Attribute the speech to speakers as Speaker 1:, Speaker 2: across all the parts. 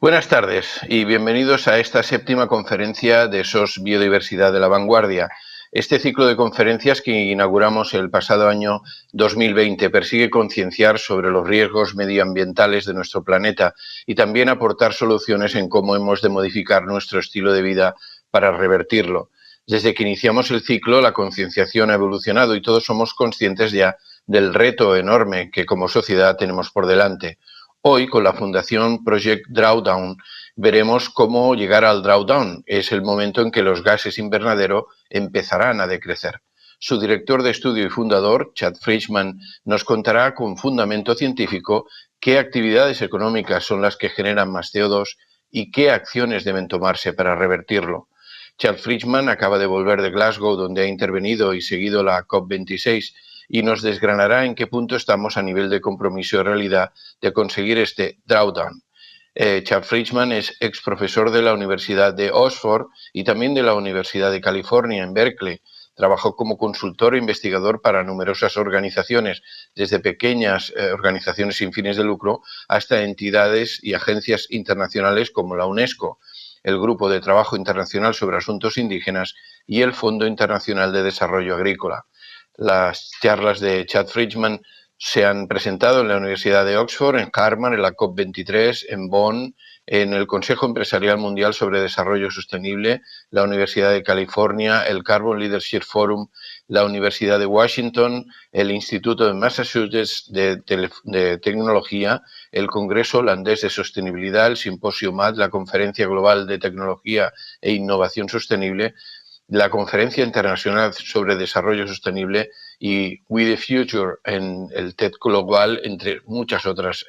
Speaker 1: Buenas tardes y bienvenidos a esta séptima conferencia de SOS Biodiversidad de la Vanguardia. Este ciclo de conferencias que inauguramos el pasado año 2020 persigue concienciar sobre los riesgos medioambientales de nuestro planeta y también aportar soluciones en cómo hemos de modificar nuestro estilo de vida para revertirlo. Desde que iniciamos el ciclo, la concienciación ha evolucionado y todos somos conscientes ya del reto enorme que como sociedad tenemos por delante. Hoy, con la Fundación Project Drawdown, veremos cómo llegar al drawdown. Es el momento en que los gases invernadero empezarán a decrecer. Su director de estudio y fundador, Chad Friedman, nos contará con fundamento científico qué actividades económicas son las que generan más CO2 y qué acciones deben tomarse para revertirlo. Chad Friedman acaba de volver de Glasgow, donde ha intervenido y seguido la COP26, y nos desgranará en qué punto estamos a nivel de compromiso y realidad de conseguir este drawdown. Chad Friedman es ex profesor de la Universidad de Oxford y también de la Universidad de California en Berkeley. Trabajó como consultor e investigador para numerosas organizaciones, desde pequeñas organizaciones sin fines de lucro hasta entidades y agencias internacionales como la UNESCO, el Grupo de Trabajo Internacional sobre Asuntos Indígenas y el Fondo Internacional de Desarrollo Agrícola. Las charlas de Chad Friedman se han presentado en la Universidad de Oxford, en Harvard, en la COP23, en Bonn, en el Consejo Empresarial Mundial sobre Desarrollo Sostenible, la Universidad de California, el Carbon Leadership Forum, la Universidad de Washington, el Instituto de Massachusetts de Tecnología, el Congreso Holandés de Sostenibilidad, el Simposio MAD, la Conferencia Global de Tecnología e Innovación Sostenible, la Conferencia Internacional sobre Desarrollo Sostenible y We the Future en el TED Global, entre muchas otras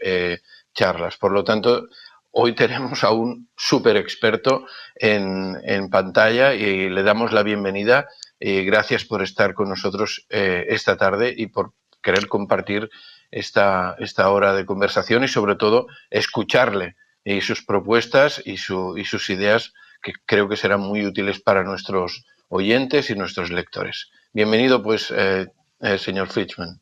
Speaker 1: charlas. Por lo tanto, hoy tenemos a un súper experto en pantalla y le damos la bienvenida. Gracias por estar con nosotros esta tarde y por querer compartir esta hora de conversación y sobre todo escucharle y sus propuestas y sus ideas, que creo que serán muy útiles para nuestros oyentes y nuestros lectores. Bienvenido, pues, señor Friedman.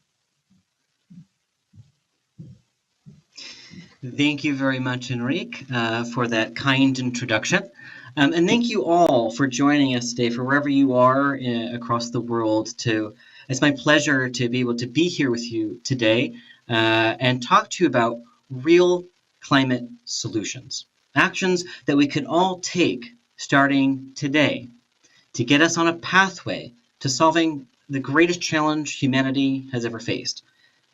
Speaker 2: Thank you very much, Enrique, for that kind introduction. And thank you all for joining us today, for wherever you are across the world. It's my pleasure to be able to be here with you today and talk to you about real climate solutions, actions that we can all take starting today to get us on a pathway to solving the greatest challenge humanity has ever faced,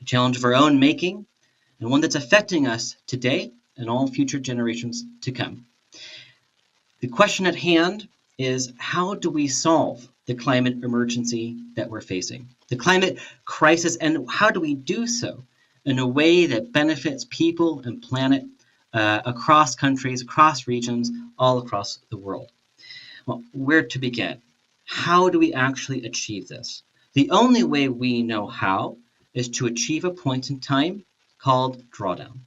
Speaker 2: a challenge of our own making, and one that's affecting us today and all future generations to come. The question at hand is, how do we solve the climate emergency that we're facing, the climate crisis, and how do we do so in a way that benefits people and planet across countries, across regions, all across the world? Well, where to begin? How do we actually achieve this? The only way we know how is to achieve a point in time called drawdown.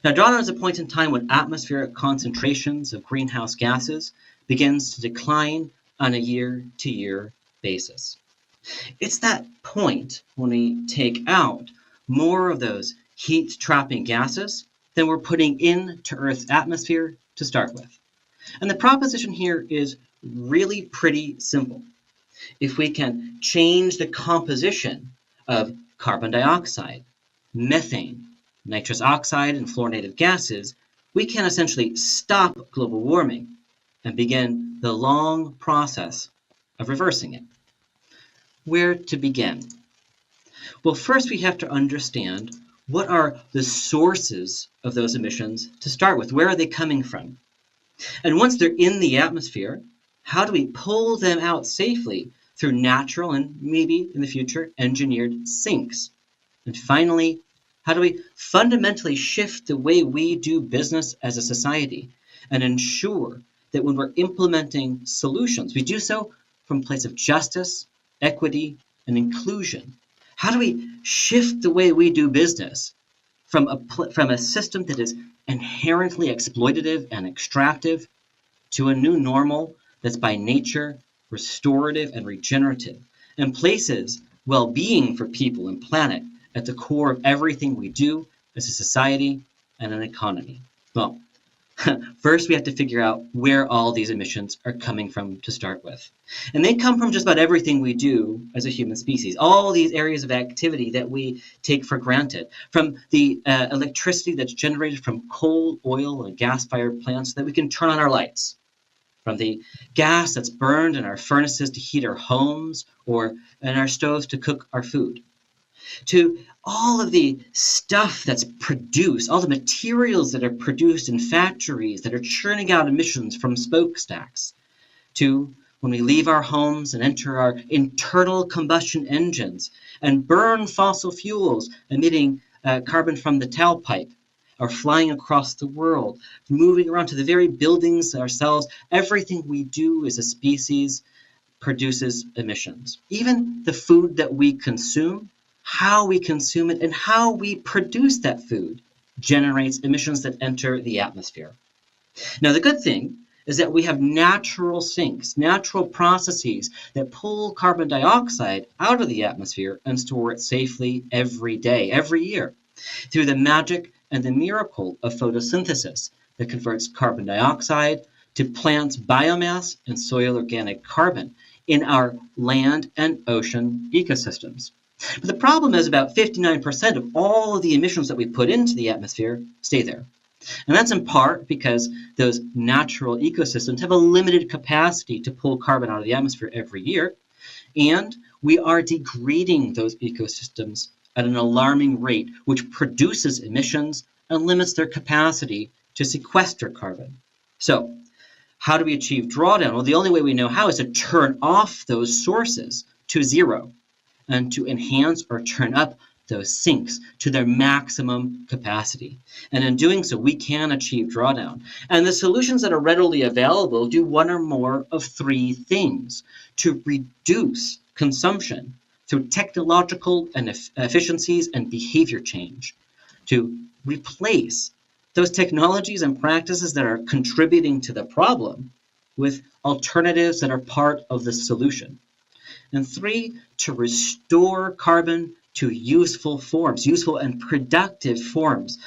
Speaker 2: Now, drawdown is a point in time when atmospheric concentrations of greenhouse gases begins to decline on a year-to-year basis. It's that point when we take out more of those heat-trapping gases than we're putting into Earth's atmosphere to start with. And the proposition here is really pretty simple. If we can change the composition of carbon dioxide, methane, nitrous oxide, and fluorinated gases, we can essentially stop global warming and begin the long process of reversing it. Where to begin? Well, first we have to understand what are the sources of those emissions to start with. Where are they coming from? And once they're in the atmosphere, how do we pull them out safely through natural and maybe in the future engineered sinks? And finally, how do we fundamentally shift the way we do business as a society and ensure that when we're implementing solutions, we do so from a place of justice, equity, and inclusion? How do we shift the way we do business from a system that is inherently exploitative and extractive to a new normal that's by nature restorative and regenerative, and places well-being for people and planet at the core of everything we do as a society and an economy? Well, First, we have to figure out where all these emissions are coming from to start with. And they come from just about everything we do as a human species, all these areas of activity that we take for granted, from the electricity that's generated from coal, oil, and gas-fired plants so that we can turn on our lights, from the gas that's burned in our furnaces to heat our homes or in our stoves to cook our food, to all of the stuff that's produced, all the materials that are produced in factories that are churning out emissions from smokestacks, to when we leave our homes and enter our internal combustion engines and burn fossil fuels, emitting carbon from the tailpipe, or flying across the world, moving around to the very buildings ourselves. Everything we do as a species produces emissions. Even the food that we consume, how we consume it, and how we produce that food generates emissions that enter the atmosphere. Now, the good thing is that we have natural sinks, natural processes that pull carbon dioxide out of the atmosphere and store it safely every day, every year, through the magic and the miracle of photosynthesis that converts carbon dioxide to plants' biomass and soil organic carbon in our land and ocean ecosystems. But the problem is about 59% of all of the emissions that we put into the atmosphere stay there. And that's in part because those natural ecosystems have a limited capacity to pull carbon out of the atmosphere every year, and we are degrading those ecosystems at an alarming rate, which produces emissions and limits their capacity to sequester carbon. So, how do we achieve drawdown? Well, the only way we know how is to turn off those sources to zero and to enhance or turn up those sinks to their maximum capacity. And in doing so, we can achieve drawdown. And the solutions that are readily available do one or more of three things: to reduce consumption through technological and efficiencies and behavior change, to replace those technologies and practices that are contributing to the problem with alternatives that are part of the solution, and three, to restore carbon to useful forms, useful and productive forms.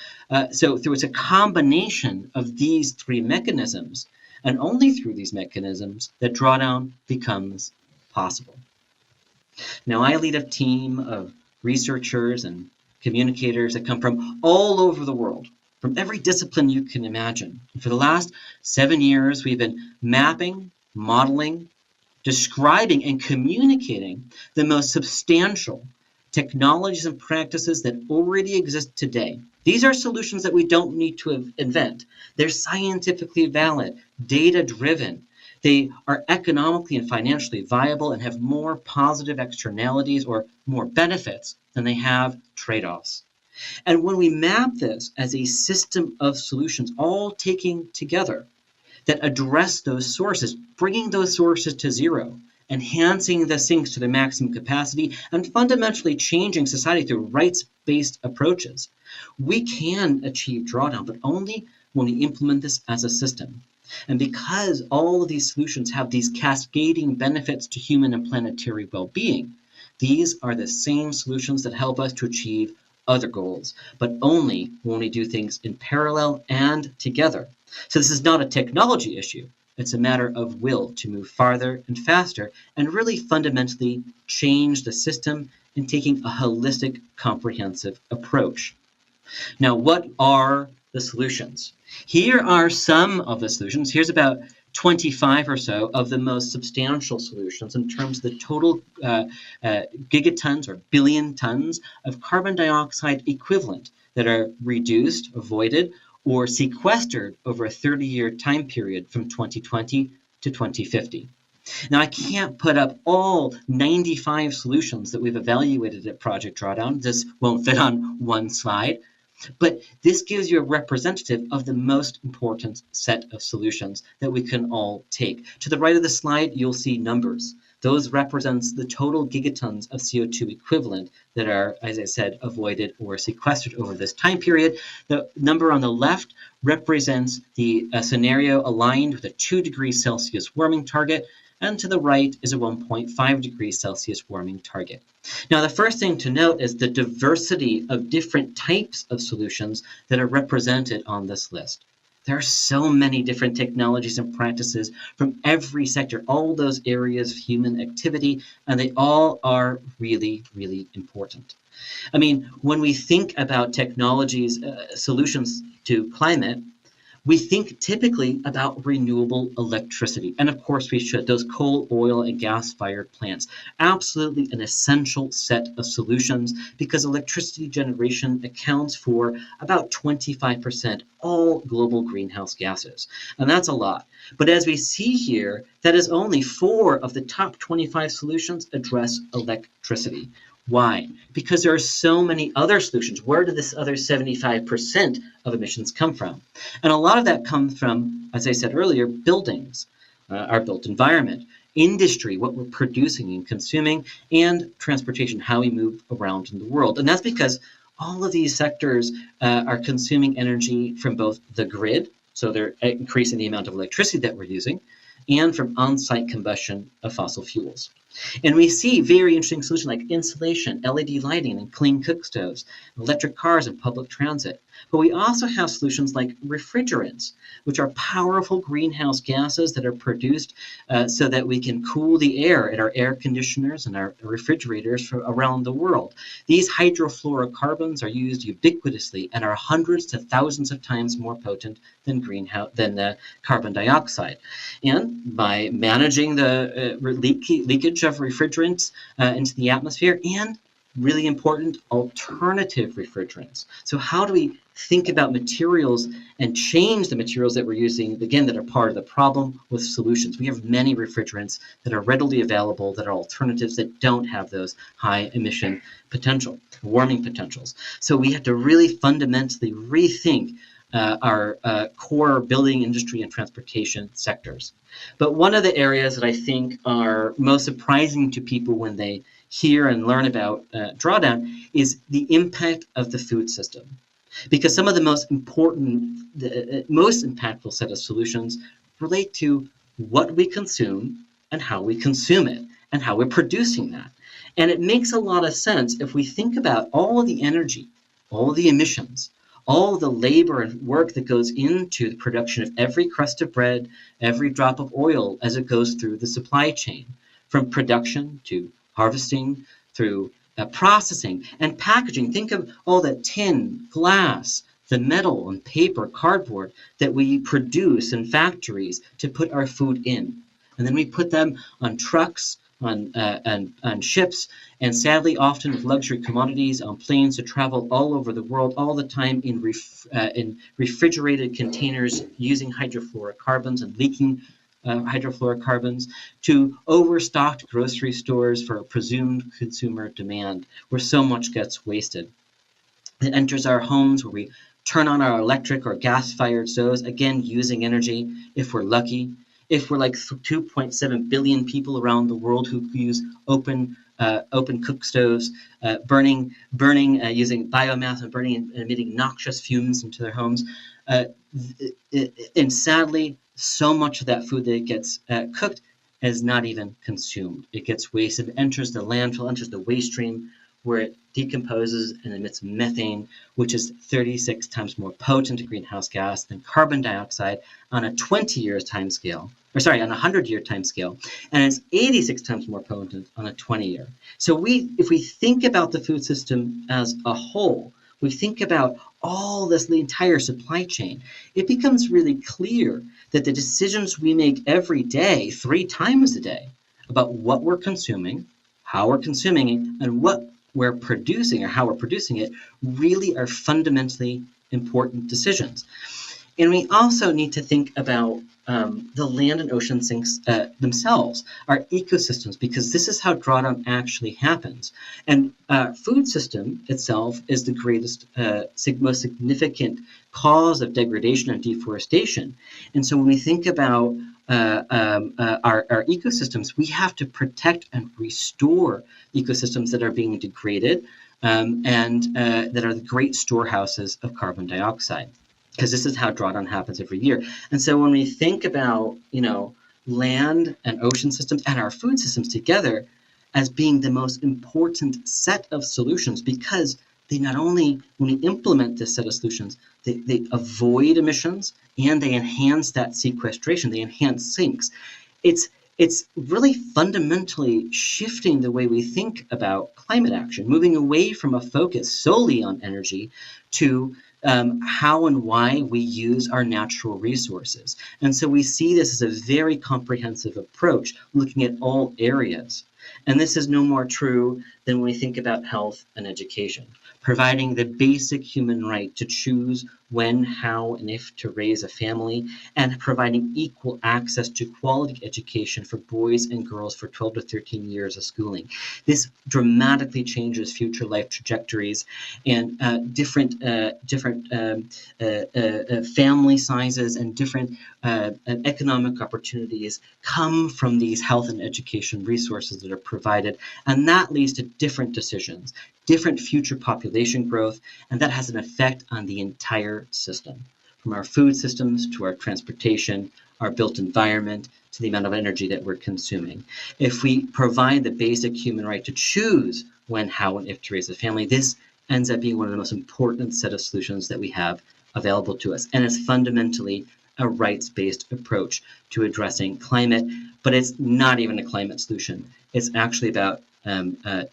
Speaker 2: So it's a combination of these three mechanisms, and only through these mechanisms that drawdown becomes possible. Now, I lead a team of researchers and communicators that come from all over the world, from every discipline you can imagine. And for the last 7 years, we've been mapping, modeling, describing, and communicating the most substantial technologies and practices that already exist today. These are solutions that we don't need to invent. They're scientifically valid, data-driven. They are economically and financially viable and have more positive externalities or more benefits than they have trade-offs. And when we map this as a system of solutions, all taking together, that address those sources, bringing those sources to zero, enhancing the sinks to their maximum capacity, and fundamentally changing society through rights-based approaches, we can achieve drawdown, but only when we implement this as a system. And because all of these solutions have these cascading benefits to human and planetary well-being, these are the same solutions that help us to achieve other goals, but only when we do things in parallel and together. So this is not a technology issue. It's a matter of will to move farther and faster and really fundamentally change the system in taking a holistic, comprehensive approach. Now, what are the solutions? Here are some of the solutions. Here's about 25 or so of the most substantial solutions in terms of the total gigatons or billion tons of carbon dioxide equivalent that are reduced, avoided, or sequestered over a 30-year time period from 2020 to 2050. Now, I can't put up all 95 solutions that we've evaluated at Project Drawdown. This won't fit on one slide, but this gives you a representative of the most important set of solutions that we can all take. To the right of the slide, you'll see numbers. Those represents the total gigatons of CO2 equivalent that are, as I said, avoided or sequestered over this time period. The number on the left represents the scenario aligned with a 2 degrees Celsius warming target, and to the right is a 1.5 degrees Celsius warming target. Now, the first thing to note is the diversity of different types of solutions that are represented on this list. There are so many different technologies and practices from every sector, all those areas of human activity, and they all are really, really important. I mean, when we think about technologies, solutions to climate, we think typically about renewable electricity. And of course, we should. Those coal, oil, and gas-fired plants. Absolutely an essential set of solutions because electricity generation accounts for about 25% all global greenhouse gases. And that's a lot. But as we see here, that is only 4 of the top 25 solutions address electricity. Why? Because there are so many other solutions. Where did this other 75% of emissions come from? And a lot of that comes from, as I said earlier, buildings, our built environment, industry, what we're producing and consuming, and transportation, how we move around in the world. And that's because all of these sectors are consuming energy from both the grid, so they're increasing the amount of electricity that we're using, and from on-site combustion of fossil fuels. And we see very interesting solutions like insulation, LED lighting, and clean cook stoves, electric cars and public transit. But we also have solutions like refrigerants, which are powerful greenhouse gases that are produced so that we can cool the air at our air conditioners and our refrigerators around the world. These hydrofluorocarbons are used ubiquitously and are hundreds to thousands of times more potent than carbon dioxide. And by managing the leakage of refrigerants into the atmosphere, and really important, alternative refrigerants. So how do we think about materials and change the materials that we're using, again, that are part of the problem with solutions? We have many refrigerants that are readily available, that are alternatives that don't have those high emission potential, warming potentials. So we have to really fundamentally rethink our core building industry and transportation sectors. But one of the areas that I think are most surprising to people when they hear and learn about Drawdown is the impact of the food system. Because some of the most important, most impactful set of solutions relate to what we consume and how we consume it and how we're producing that. And it makes a lot of sense if we think about all of the energy, all of the emissions, all the labor and work that goes into the production of every crust of bread, every drop of oil as it goes through the supply chain, from production to harvesting, through processing and packaging. Think of all the tin, glass, the metal and paper, cardboard that we produce in factories to put our food in. And then we put them on trucks, on ships, and sadly often with luxury commodities on planes to travel all over the world all the time in refrigerated containers using hydrofluorocarbons and leaking hydrofluorocarbons, to overstocked grocery stores for presumed consumer demand, where so much gets wasted. It enters our homes where we turn on our electric or gas-fired stoves, again using energy if we're lucky. If we're like 2.7 billion people around the world who use open cook stoves, burning using biomass and burning and emitting noxious fumes into their homes, and sadly, so much of that food that gets cooked is not even consumed. It gets wasted, enters the landfill, enters the waste stream, where it decomposes and emits methane, which is 36 times more potent a greenhouse gas than carbon dioxide on a 20-year time scale, on a 100-year time scale, and it's 86 times more potent on a 20-year. So if we think about the food system as a whole, we think about all this, the entire supply chain, it becomes really clear that the decisions we make every day, 3 times a day, about what we're consuming, how we're consuming it, and what we're producing or how we're producing it really are fundamentally important decisions. And we also need to think about the land and ocean sinks themselves, our ecosystems, because this is how drawdown actually happens. And food system itself is the greatest, most significant cause of degradation and deforestation. And so when we think about our ecosystems, we have to protect and restore ecosystems that are being degraded and that are the great storehouses of carbon dioxide, because this is how drawdown happens every year. And so when we think about, land and ocean systems and our food systems together as being the most important set of solutions, because they not only, when we implement this set of solutions, they avoid emissions and they enhance that sequestration, they enhance sinks. It's really fundamentally shifting the way we think about climate action, moving away from a focus solely on energy to how and why we use our natural resources. And so we see this as a very comprehensive approach, looking at all areas. And this is no more true than when we think about health and education, providing the basic human right to choose when, how, and if to raise a family, and providing equal access to quality education for boys and girls for 12 to 13 years of schooling. This dramatically changes future life trajectories, and different family sizes and different economic opportunities come from these health and education resources that are provided, and that leads to different decisions, different future population growth, and that has an effect on the entire system, from our food systems to our transportation, our built environment, to the amount of energy that we're consuming. If we provide the basic human right to choose when, how, and if to raise a family, this ends up being one of the most important set of solutions that we have available to us. And it's fundamentally a rights-based approach to addressing climate, but it's not even a climate solution. It's actually about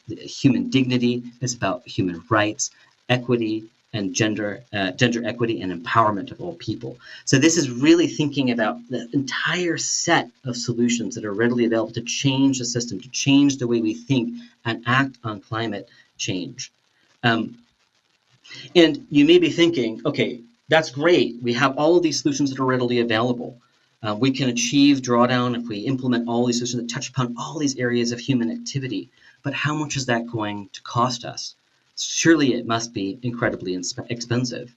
Speaker 2: human dignity. It's about human rights, equity, and gender equity and empowerment of all people. So this is really thinking about the entire set of solutions that are readily available to change the system, to change the way we think and act on climate change. And you may be thinking, okay, that's great. We have all of these solutions that are readily available. We can achieve drawdown if we implement all these solutions that touch upon all these areas of human activity. But how much is that going to cost us? Surely it must be incredibly expensive.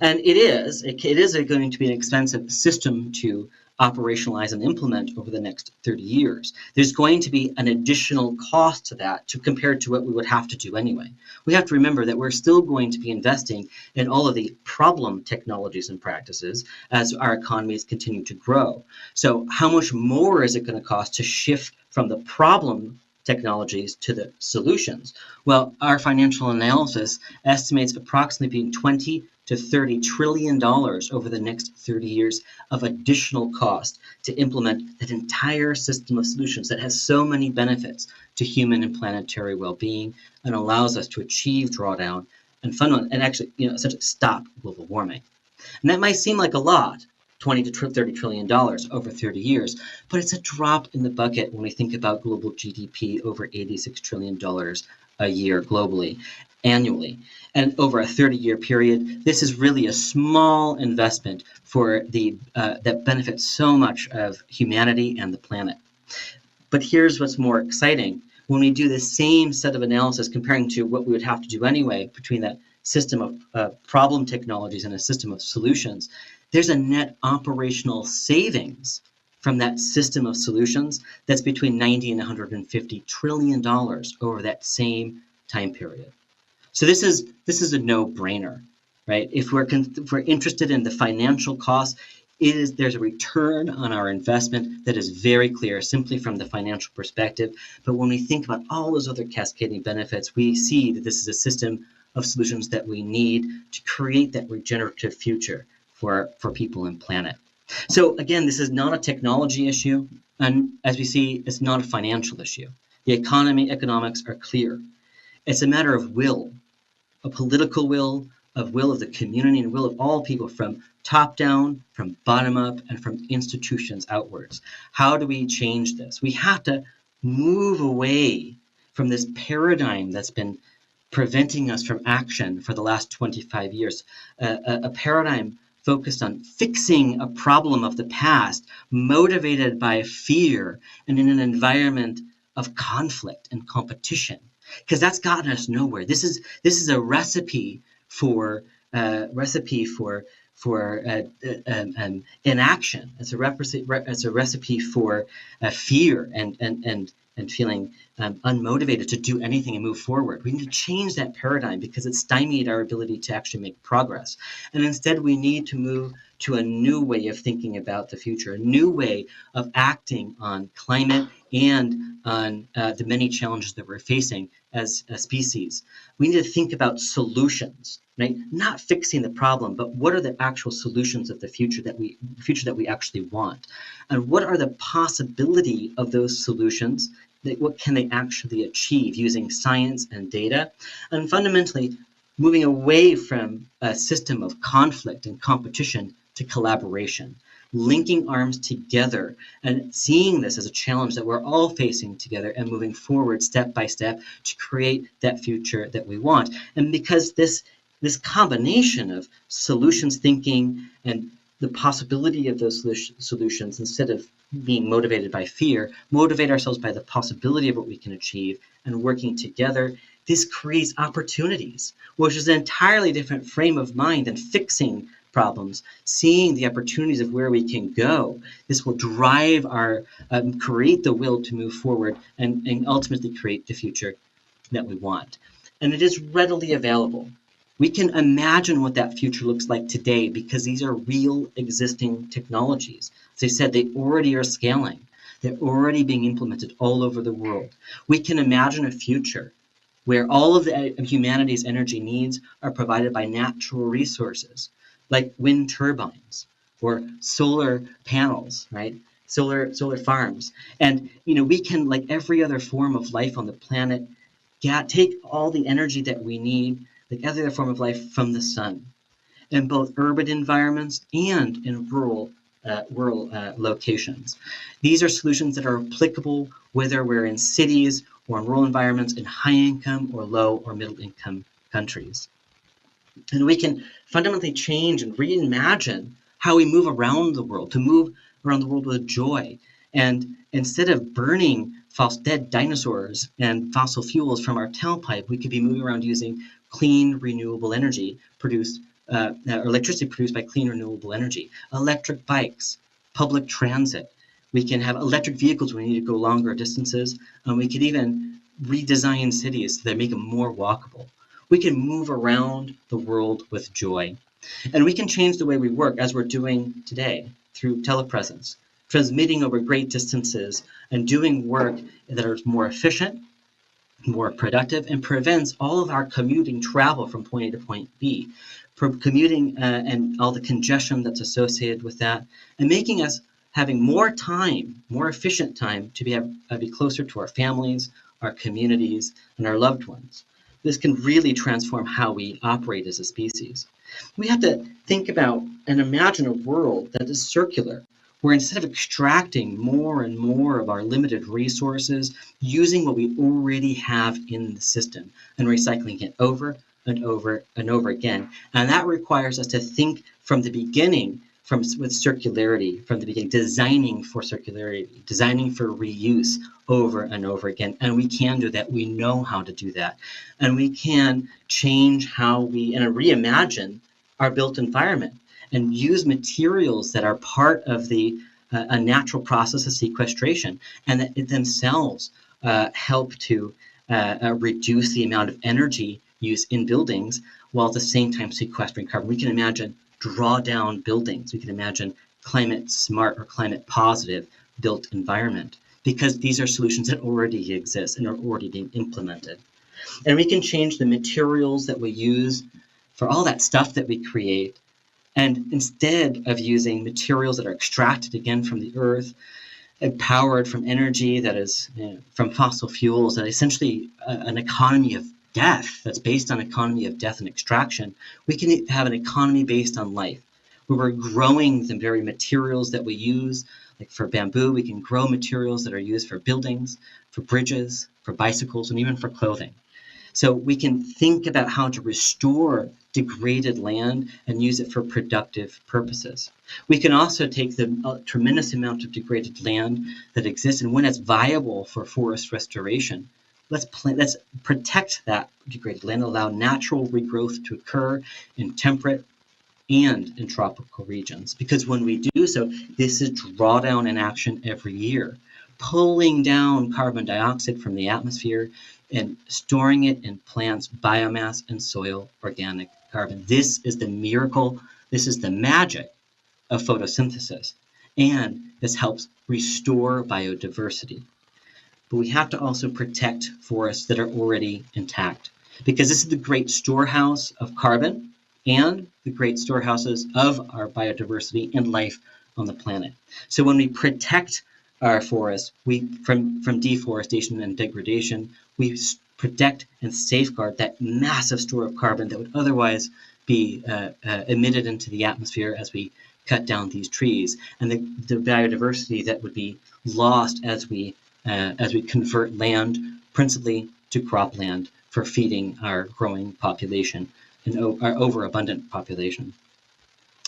Speaker 2: And it is going to be an expensive system to operationalize and implement over the next 30 years. There's going to be an additional cost to that compared to what we would have to do anyway. We have to remember that we're still going to be investing in all of the problem technologies and practices as our economies continue to grow. So how much more is it going to cost to shift from the problem technologies to the solutions? Well, our financial analysis estimates approximately between 20 to $30 trillion over the next 30 years of additional cost to implement that entire system of solutions that has so many benefits to human and planetary well-being and allows us to achieve drawdown and actually, essentially stop global warming. And that might seem like a lot, 20 to $30 trillion over 30 years, but it's a drop in the bucket when we think about global GDP over $86 trillion a year globally, annually. And over a 30-year period, this is really a small investment for that benefits so much of humanity and the planet. But here's what's more exciting. When we do the same set of analysis comparing to what we would have to do anyway between that system of problem technologies and a system of solutions, there's a net operational savings from that system of solutions that's between $90 and $150 trillion over that same time period. So this is a no-brainer, right? If we're interested in the financial cost, there's a return on our investment that is very clear simply from the financial perspective. But when we think about all those other cascading benefits, we see that this is a system of solutions that we need to create that regenerative future for people and planet. So again, this is not a technology issue, and as we see, it's not a financial issue. The economics are clear. It's a matter of will, a political will of the community and will of all people, from top down, from bottom up, and from institutions outwards. How do we change this? We have to move away from this paradigm that's been preventing us from action for the last 25 years, a paradigm focused on fixing a problem of the past, motivated by fear and in an environment of conflict and competition, because that's gotten us nowhere. This is a recipe for inaction. It's a recipe for fear and feeling unmotivated to do anything and move forward. We need to change that paradigm because it's stymied our ability to actually make progress. And instead, we need to move to a new way of thinking about the future, a new way of acting on climate and on the many challenges that we're facing as a species. We need to think about solutions, right? Not fixing the problem, but what are the actual solutions of the future that we actually want, and what are the possibility of those solutions? What can they actually achieve using science and data, and fundamentally moving away from a system of conflict and competition to collaboration, linking arms together and seeing this as a challenge that we're all facing together and moving forward step by step to create that future that we want. And because this combination of solutions thinking and the possibility of those solutions, instead of being motivated by fear, motivate ourselves by the possibility of what we can achieve and working together, this creates opportunities, which is an entirely different frame of mind than fixing problems, seeing the opportunities of where we can go. This will drive our, create the will to move forward and ultimately create the future that we want. And it is readily available. We can imagine what that future looks like today because these are real existing technologies. As I said, they already are scaling. They're already being implemented all over the world. We can imagine a future where all of humanity's energy needs are provided by natural resources, like wind turbines or solar panels, right? Solar farms. And we can, like every other form of life on the planet, take all the energy that we need, like every other form of life, from the sun, in both urban environments and in rural locations. These are solutions that are applicable whether we're in cities or in rural environments, in high-income or low or middle-income countries. And we can fundamentally change and reimagine how we move around the world, to move around the world with joy. And instead of burning dead dinosaurs and fossil fuels from our tailpipe, we could be moving around using clean, renewable energy produced, or electricity produced by clean, renewable energy. Electric bikes, public transit. We can have electric vehicles when we need to go longer distances, and we could even redesign cities so they make them more walkable. We can move around the world with joy. And we can change the way we work, as we're doing today, through telepresence, transmitting over great distances and doing work that is more efficient, more productive, and prevents all of our commuting travel from point A to point B, commuting and all the congestion that's associated with that, and making us having more time, more efficient time to be closer to our families, our communities, and our loved ones. This can really transform how we operate as a species. We have to think about and imagine a world that is circular, where instead of extracting more and more of our limited resources, using what we already have in the system and recycling it over and over and over again. And that requires us to think from the beginning with circularity, from the beginning, designing for circularity, designing for reuse over and over again. And we can do that. We know how to do that. And we can change how we reimagine our built environment and use materials that are part of a natural process of sequestration, and that it themselves help to reduce the amount of energy used in buildings while at the same time sequestering carbon. We can imagine drawdown buildings. We can imagine climate smart or climate positive built environment, because these are solutions that already exist and are already being implemented. And we can change the materials that we use for all that stuff that we create. And instead of using materials that are extracted again from the earth, powered from energy that is from fossil fuels, that essentially an economy of death, that's based on economy of death and extraction, we can have an economy based on life, where we're growing the very materials that we use. Like for bamboo, we can grow materials that are used for buildings, for bridges, for bicycles, and even for clothing. So we can think about how to restore degraded land and use it for productive purposes. We can also take the tremendous amount of degraded land that exists, and when it's viable for forest restoration, let's protect that degraded land, allow natural regrowth to occur in temperate and in tropical regions. Because when we do so, this is drawdown in action every year, pulling down carbon dioxide from the atmosphere and storing it in plants, biomass, and soil organic carbon. This is the miracle, this is the magic of photosynthesis. And this helps restore biodiversity. but we have to also protect forests that are already intact, because this is the great storehouse of carbon and the great storehouses of our biodiversity and life on the planet. So when we protect our forests from deforestation and degradation, we protect and safeguard that massive store of carbon that would otherwise be emitted into the atmosphere as we cut down these trees, and the biodiversity that would be lost as we convert land principally to cropland for feeding our growing population and our overabundant population.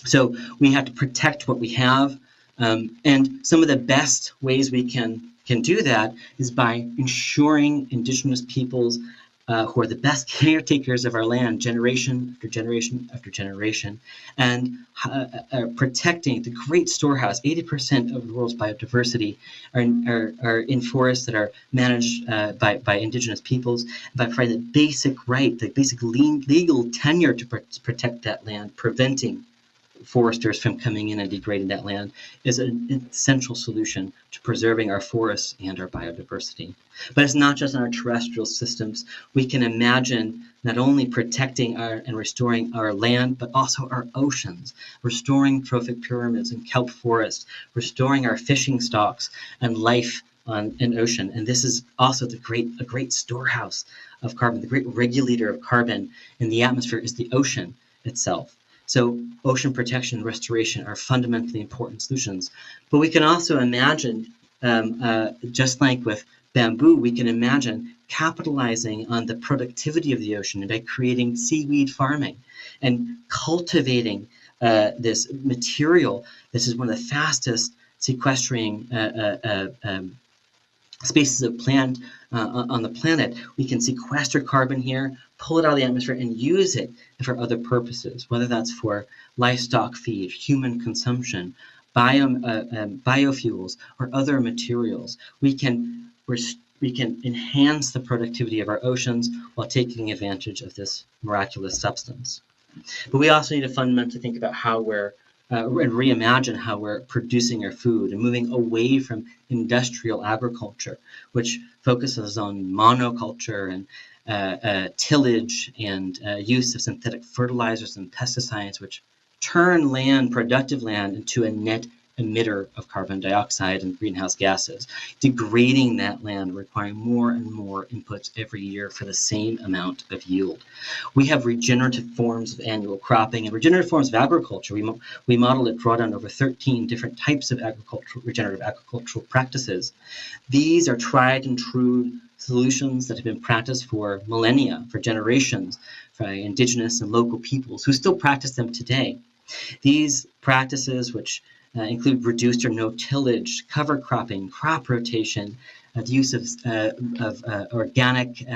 Speaker 2: So we have to protect what we have, and some of the best ways we can do that is by ensuring Indigenous peoples who are the best caretakers of our land generation after generation after generation, and protecting the great storehouse. 80% of the world's biodiversity are in forests that are managed by Indigenous peoples, by providing the basic right, the basic legal tenure to protect that land, preventing foresters from coming in and degrading that land, is an essential solution to preserving our forests and our biodiversity. But it's not just in our terrestrial systems. We can imagine not only protecting and restoring our land, but also our oceans, restoring trophic pyramids and kelp forests, restoring our fishing stocks and life in ocean. And this is also a great storehouse of carbon. The great regulator of carbon in the atmosphere is the ocean itself. So ocean protection and restoration are fundamentally important solutions. But we can also imagine, just like with bamboo, we can imagine capitalizing on the productivity of the ocean by creating seaweed farming and cultivating this material. This is one of the fastest sequestering species of plant on the planet. We can sequester carbon here, pull it out of the atmosphere, and use it for other purposes, whether that's for livestock feed, human consumption, biofuels, or other materials. We can enhance the productivity of our oceans while taking advantage of this miraculous substance. But we also need to fundamentally think about how we're and reimagine how we're producing our food and moving away from industrial agriculture, which focuses on monoculture and tillage and use of synthetic fertilizers and pesticides, which turn productive land, into a net emitter of carbon dioxide and greenhouse gases, degrading that land, requiring more and more inputs every year for the same amount of yield. We have regenerative forms of annual cropping and regenerative forms of agriculture. We model at Drawdown over 13 different types of regenerative agricultural practices. These are tried and true solutions that have been practiced for millennia, for generations, by Indigenous and local peoples who still practice them today. These practices, which include reduced or no tillage, cover cropping, crop rotation, the use of organic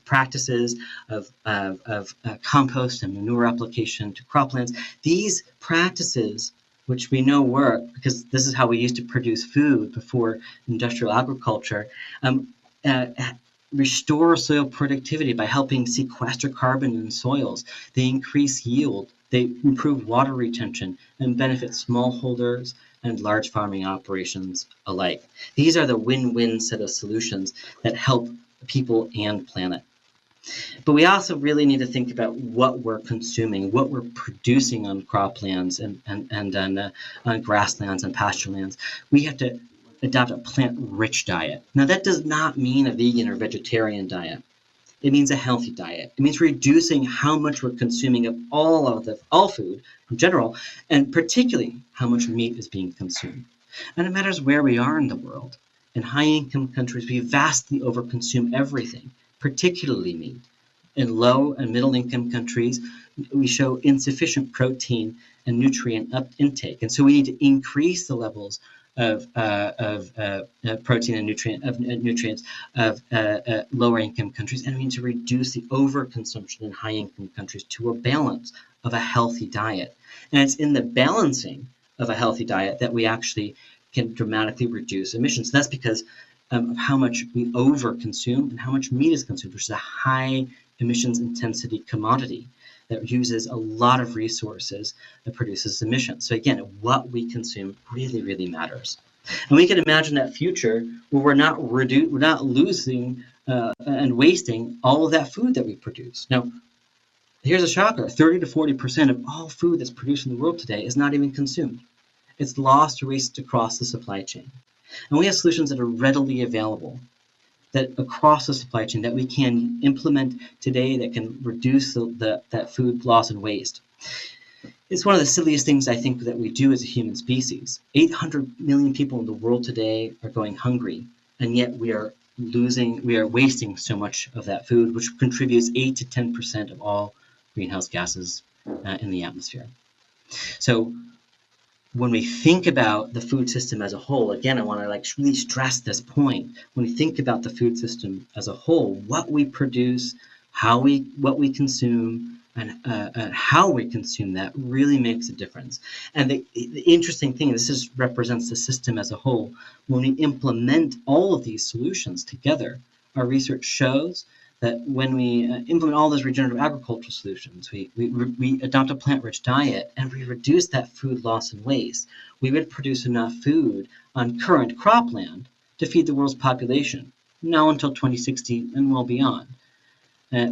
Speaker 2: practices, of compost and manure application to croplands. These practices, which we know work because this is how we used to produce food before industrial agriculture, restore soil productivity by helping sequester carbon in soils. They increase yield. They improve water retention and benefit smallholders and large farming operations alike. These are the win-win set of solutions that help people and planet. But we also really need to think about what we're consuming, what we're producing on croplands and on grasslands and pasturelands. We have to adopt a plant-rich diet. Now, that does not mean a vegan or vegetarian diet. It means a healthy diet. It means reducing how much we're consuming of all food in general, and particularly how much meat is being consumed. And it matters where we are in the world. In high-income countries, we vastly overconsume everything, particularly meat. In low and middle-income countries, we show insufficient protein and nutrient intake, and so we need to increase the levels of protein and nutrients of lower income countries, and we need to reduce the overconsumption in high income countries to a balance of a healthy diet. And it's in the balancing of a healthy diet that we actually can dramatically reduce emissions. That's because of how much we overconsume and how much meat is consumed, which is a high emissions intensity commodity that uses a lot of resources that produces emissions. So again, what we consume really, really matters. And we can imagine that future where we're not losing and wasting all of that food that we produce. Now, here's a shocker: 30 to 40% of all food that's produced in the world today is not even consumed. It's lost or wasted across the supply chain. And we have solutions that are readily available that across the supply chain that we can implement today that can reduce that food loss and waste. It's one of the silliest things I think that we do as a human species. 800 million people in the world today are going hungry, and yet we are wasting so much of that food, which contributes 8 to 10% of all greenhouse gases in the atmosphere. So when we think about the food system as a whole, again, I want to really stress this point. When we think about the food system as a whole, what we produce, what we consume, and how we consume that really makes a difference. And the interesting thing, this represents the system as a whole. When we implement all of these solutions together, our research shows that when we implement all those regenerative agricultural solutions, we adopt a plant-rich diet, and we reduce that food loss and waste, we would produce enough food on current cropland to feed the world's population, now until 2060 and well beyond,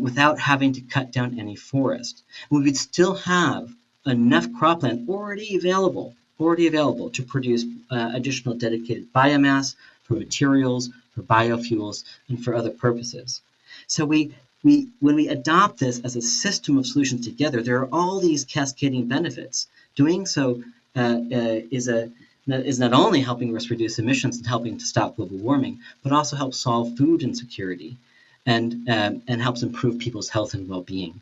Speaker 2: without having to cut down any forest. We would still have enough cropland already available to produce additional dedicated biomass for materials, for biofuels, and for other purposes. So when we adopt this as a system of solutions together, there are all these cascading benefits. Doing so is not only helping us reduce emissions and helping to stop global warming, but also helps solve food insecurity and helps improve people's health and well-being.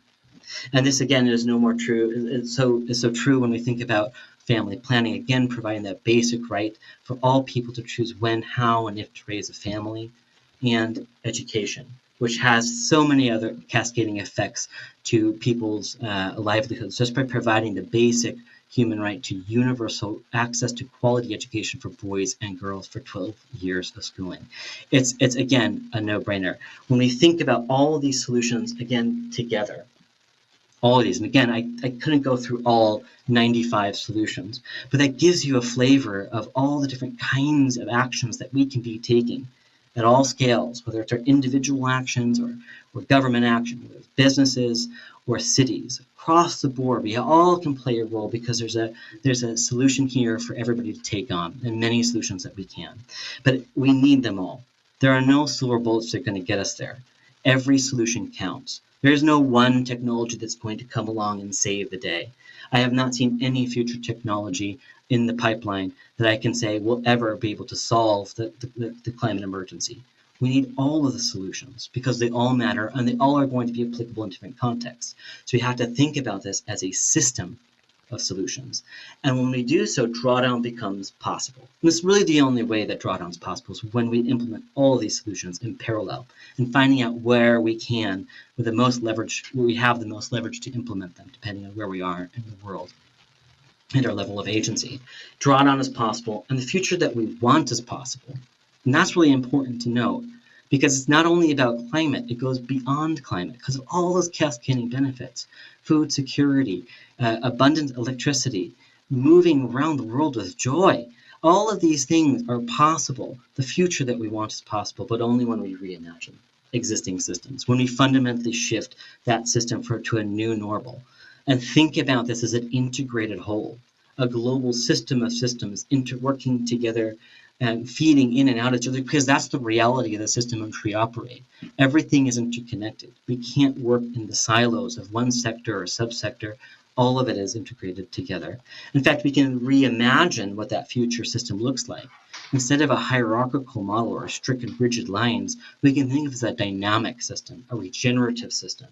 Speaker 2: And this, again, is no more true. It's so true when we think about family planning, again, providing that basic right for all people to choose when, how, and if to raise a family, and education, which has so many other cascading effects to people's livelihoods, just by providing the basic human right to universal access to quality education for boys and girls for 12 years of schooling. It's again, a no-brainer. When we think about all of these solutions, again, together, all of these, and again, I couldn't go through all 95 solutions, but that gives you a flavor of all the different kinds of actions that we can be taking at all scales, whether it's our individual actions or government action, whether it's businesses or cities. Across the board, we all can play a role because there's a solution here for everybody to take on, and many solutions that we can. But we need them all. There are no silver bullets that are going to get us there. Every solution counts. There is no one technology that's going to come along and save the day. I have not seen any future technology in the pipeline that I can say will ever be able to solve the climate emergency. We need all of the solutions because they all matter and they all are going to be applicable in different contexts. So we have to think about this as a system of solutions. And when we do so, drawdown becomes possible. And it's really the only way that drawdown is possible is when we implement all of these solutions in parallel and finding out where we can, with the most leverage, where we have the most leverage to implement them, depending on where we are in the world and our level of agency. Drawdown is possible, and the future that we want is possible. And that's really important to note, because it's not only about climate, it goes beyond climate because of all those cascading benefits: food security, abundant electricity, moving around the world with joy. All of these things are possible. The future that we want is possible, but only when we reimagine existing systems, when we fundamentally shift that system to a new normal. And think about this as an integrated whole, a global system of systems working together and feeding in and out of each other, because that's the reality of the system in which we operate. Everything is interconnected. We can't work in the silos of one sector or subsector. All of it is integrated together. In fact, we can reimagine what that future system looks like. Instead of a hierarchical model or strict and rigid lines, we can think of it as a dynamic system, a regenerative system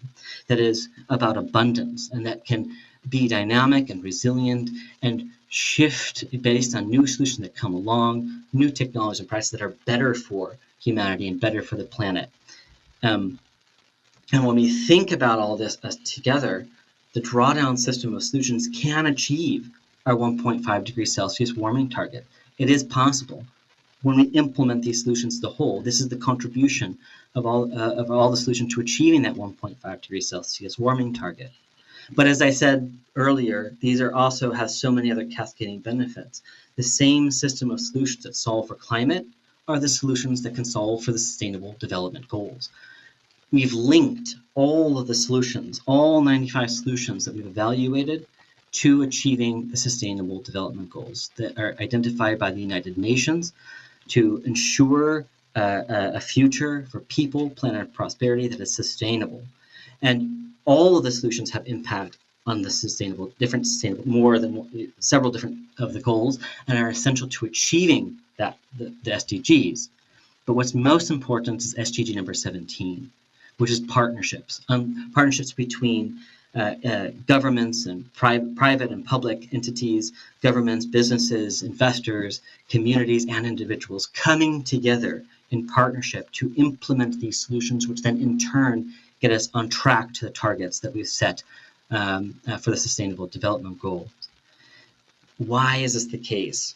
Speaker 2: that is about abundance and that can be dynamic and resilient and shift based on new solutions that come along, new technologies and practices that are better for humanity and better for the planet. And when we think about all this together, the drawdown system of solutions can achieve our 1.5 degrees Celsius warming target. It is possible. When we implement these solutions as a whole, this is the contribution of all the solutions to achieving that 1.5 degrees Celsius warming target. But as I said earlier, these are also have so many other cascading benefits. The same system of solutions that solve for climate are the solutions that can solve for the Sustainable Development Goals. We've linked all of the solutions, all 95 solutions that we've evaluated, to achieving the Sustainable Development Goals that are identified by the United Nations to ensure a future for people, planet, and prosperity that is sustainable. And all of the solutions have impact on the several different of the goals, and are essential to achieving the SDGs. But what's most important is SDG number 17, which is partnerships. Partnerships between governments and private and public entities, governments, businesses, investors, communities, and individuals coming together in partnership to implement these solutions, which then in turn get us on track to the targets that we've set for the Sustainable Development Goals. Why is this the case?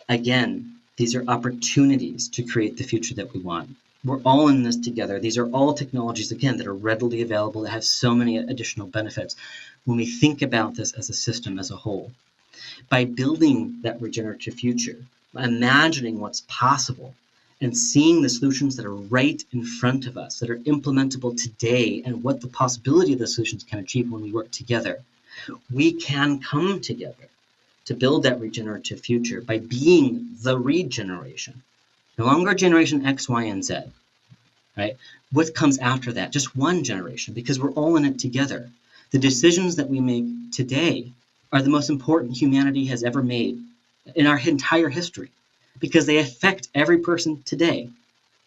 Speaker 2: Again, these are opportunities to create the future that we want. We're all in this together. These are all technologies, again, that are readily available, that have so many additional benefits when we think about this as a system as a whole. By building that regenerative future, imagining what's possible, and seeing the solutions that are right in front of us, that are implementable today, and what the possibility of the solutions can achieve when we work together, we can come together to build that regenerative future by being the regeneration. No longer generation X, Y, and Z, right? What comes after that? Just one generation, because we're all in it together. The decisions that we make today are the most important humanity has ever made in our entire history, because they affect every person today.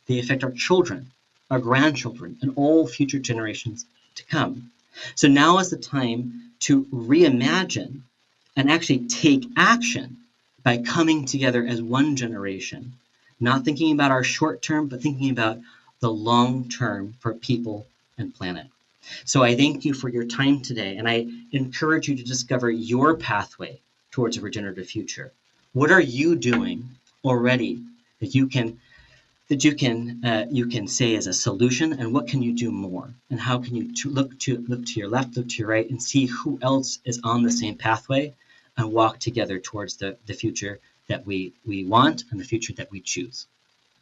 Speaker 2: They affect our children, our grandchildren, and all future generations to come. So now is the time to reimagine and actually take action by coming together as one generation, not thinking about our short term, but thinking about the long term for people and planet. So I thank you for your time today, and I encourage you to discover your pathway towards a regenerative future. What are you doing already that you can say as a solution, and what can you do more? And how can you look to your left, look to your right, and see who else is on the same pathway, and walk together towards the future that we want and the future that we choose.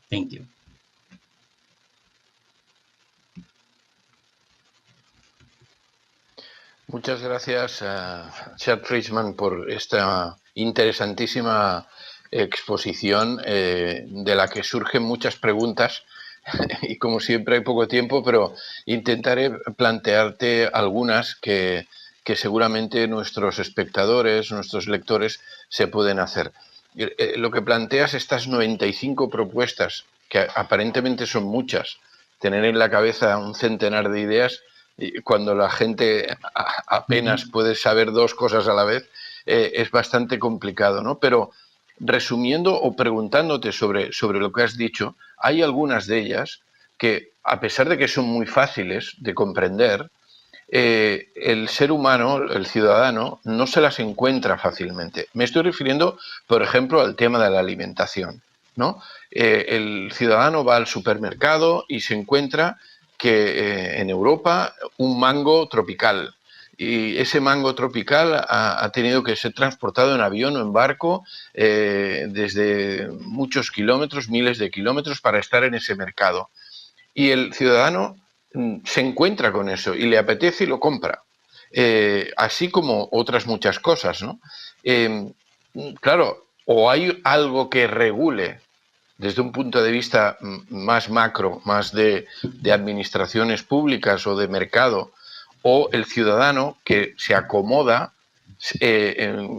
Speaker 2: Thank you.
Speaker 1: Muchas gracias, Chad Friedman, por esta interesantísima exposición de la que surgen muchas preguntas y como siempre hay poco tiempo, pero intentaré plantearte algunas que seguramente nuestros espectadores, nuestros lectores se pueden hacer. Lo que planteas, estas 95 propuestas, que aparentemente son muchas, tener en la cabeza un centenar de ideas, cuando la gente apenas puede saber dos cosas a la vez, es bastante complicado, ¿no? Pero resumiendo o preguntándote sobre lo que has dicho, hay algunas de ellas que, a pesar de que son muy fáciles de comprender, el ser humano, el ciudadano, no se las encuentra fácilmente. Me estoy refiriendo, por ejemplo, al tema de la alimentación, ¿no? El ciudadano va al supermercado y se encuentra que en Europa un mango tropical, y ese mango tropical ha tenido que ser transportado en avión o en barco desde muchos kilómetros, miles de kilómetros, para estar en ese mercado. Y el ciudadano se encuentra con eso y le apetece y lo compra, así como otras muchas cosas, ¿no? Claro, o hay algo que regule desde un punto de vista más macro, más de administraciones públicas o de mercado, o el ciudadano que se acomoda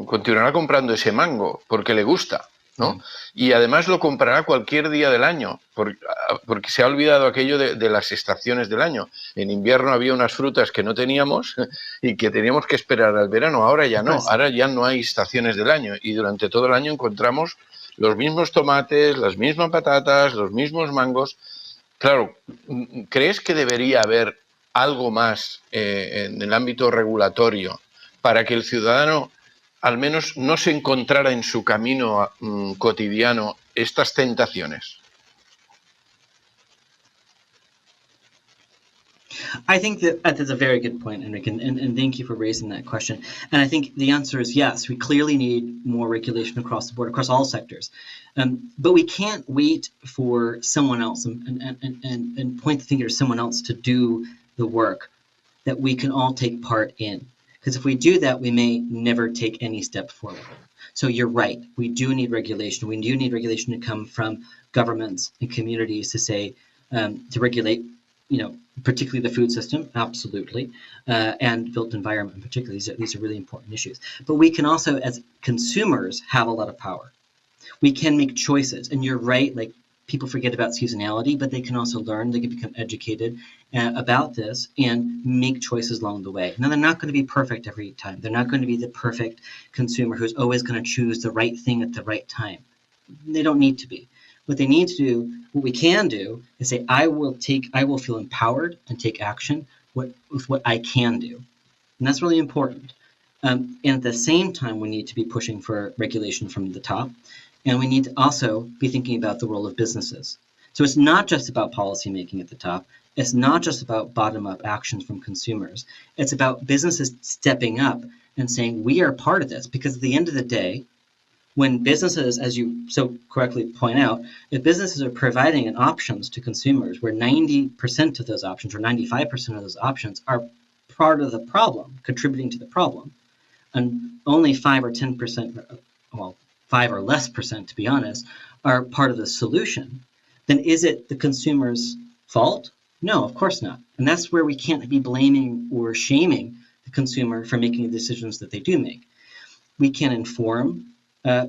Speaker 1: continuará comprando ese mango porque le gusta, ¿no? Y además lo comprará cualquier día del año, porque se ha olvidado aquello de las estaciones del año. En invierno había unas frutas que no teníamos y que teníamos que esperar al verano. Ahora ya no, ahora ya no hay estaciones del año y durante todo el año encontramos los mismos tomates, las mismas patatas, los mismos mangos. Claro, ¿crees que debería haber algo más en el ámbito regulatorio para que el ciudadano al menos no se encontrara en su camino cotidiano estas tentaciones?
Speaker 2: I think that's a very good point, Enrique, and thank you for raising that question. And I think the answer is yes, we clearly need more regulation across the board, across all sectors. But we can't wait for someone else and point the finger at someone else to do the work that we can all take part in. Because if we do that, we may never take any step forward. So you're right, we do need regulation. We do need regulation to come from governments and communities to say, to regulate, particularly the food system, absolutely, and built environment, particularly. These are really important issues. But we can also, as consumers, have a lot of power. We can make choices, and you're right, like people forget about seasonality, but they can also learn, they can become educated about this and make choices along the way. Now, they're not going to be perfect every time. They're not going to be the perfect consumer who's always going to choose the right thing at the right time. They don't need to be. What they need to do, what we can do, is say, I will feel empowered and take action with what I can do. And that's really important. And at the same time, we need to be pushing for regulation from the top. And we need to also be thinking about the role of businesses. So it's not just about policymaking at the top. It's not just about bottom-up actions from consumers. It's about businesses stepping up and saying, we are part of this. Because at the end of the day, when businesses, as you so correctly point out, if businesses are providing an options to consumers where 90% of those options or 95% of those options are part of the problem, contributing to the problem, and only 5 or 10%, well, 5 or less percent, to be honest, are part of the solution, then is it the consumer's fault? No, of course not. And that's where we can't be blaming or shaming the consumer for making the decisions that they do make. We can inform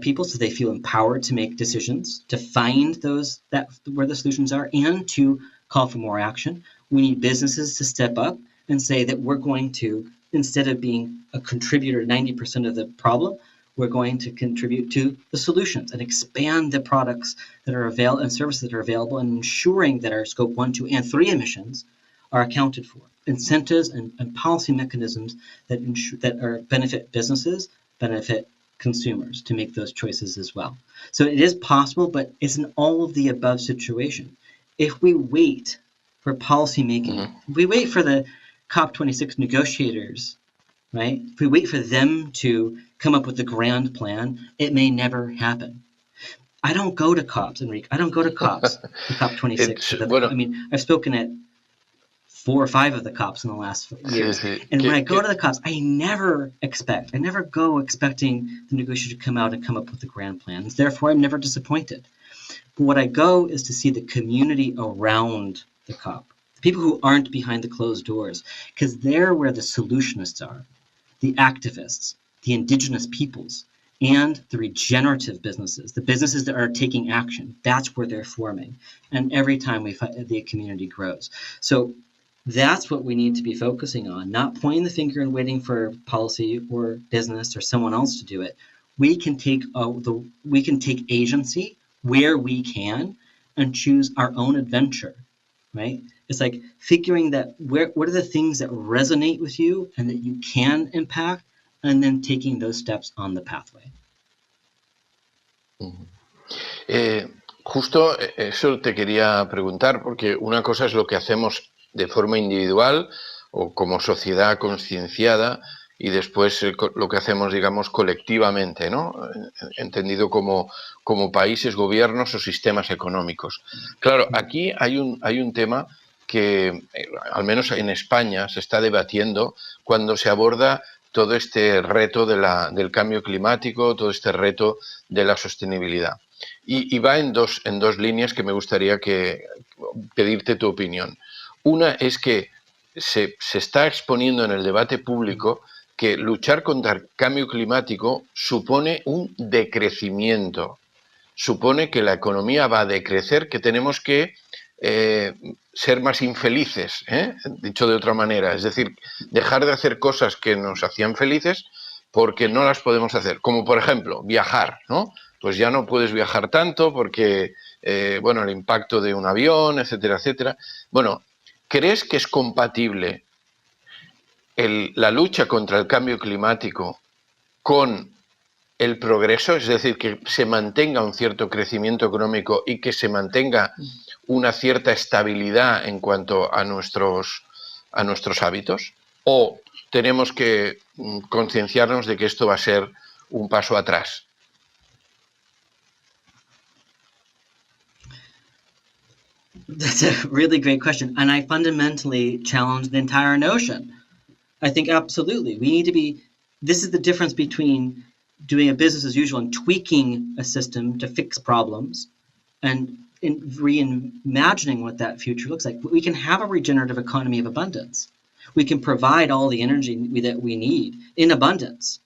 Speaker 2: people so they feel empowered to make decisions, to find those where the solutions are, and to call for more action. We need businesses to step up and say that we're going to, instead of being a contributor 90% of the problem, we're going to contribute to the solutions and expand the products that are available and services that are available, and ensuring that our scope 1, 2, and 3 emissions are accounted for. Incentives and policy mechanisms that benefit businesses, benefit consumers to make those choices as well. So it is possible, but it's an all of the above situation. If we wait for policy making, if we wait for the COP26 negotiators, right? If we wait for them to come up with a grand plan, it may never happen. I don't go to COPs, Enrique. I don't go to COPs, the COP26. I mean, I've spoken at 4 or 5 of the COPs in the last years. And when I go to the COPs, I never go expecting the negotiator to come out and come up with the grand plans. Therefore, I'm never disappointed. But what I go is to see the community around the COP, the people who aren't behind the closed doors, because they're where the solutionists are, the activists, the indigenous peoples, and the regenerative businesses, the businesses that are taking action. That's where they're forming. And every time the community grows. So that's what we need to be focusing on, not pointing the finger and waiting for policy or business or someone else to do it. We can take agency where we can and choose our own adventure, right? It's like figuring that what are the things that resonate with you and that you can impact, and then taking those steps on the pathway.
Speaker 1: Justo eso te quería preguntar, porque una cosa es lo que hacemos de forma individual o como sociedad concienciada, y después lo que hacemos, digamos, colectivamente, ¿no? Entendido como países, gobiernos o sistemas económicos. Claro, aquí hay un tema que, al menos en España, se está debatiendo cuando se aborda todo este reto del cambio climático, todo este reto de la sostenibilidad. Y va en dos líneas que me gustaría pedirte tu opinión. Una es que se está exponiendo en el debate público que luchar contra el cambio climático supone un decrecimiento, supone que la economía va a decrecer, que tenemos que ser más infelices, dicho de otra manera, es decir, dejar de hacer cosas que nos hacían felices porque no las podemos hacer, como por ejemplo viajar, ¿no? Pues ya no puedes viajar tanto porque, el impacto de un avión, etcétera, etcétera. Bueno, ¿crees que es compatible la lucha contra el cambio climático con el progreso? Es decir, que se mantenga un cierto crecimiento económico y que se mantenga una cierta estabilidad en cuanto a nuestros a nuestros hábitos? ¿O tenemos que concienciarnos de que esto va a ser un paso atrás?
Speaker 2: That's a really great question, and I fundamentally challenge the entire notion. I think absolutely we need to be. This is the difference between doing a business as usual and tweaking a system to fix problems, and reimagining what that future looks like. We can have a regenerative economy of abundance. We can provide all the energy that we need in abundance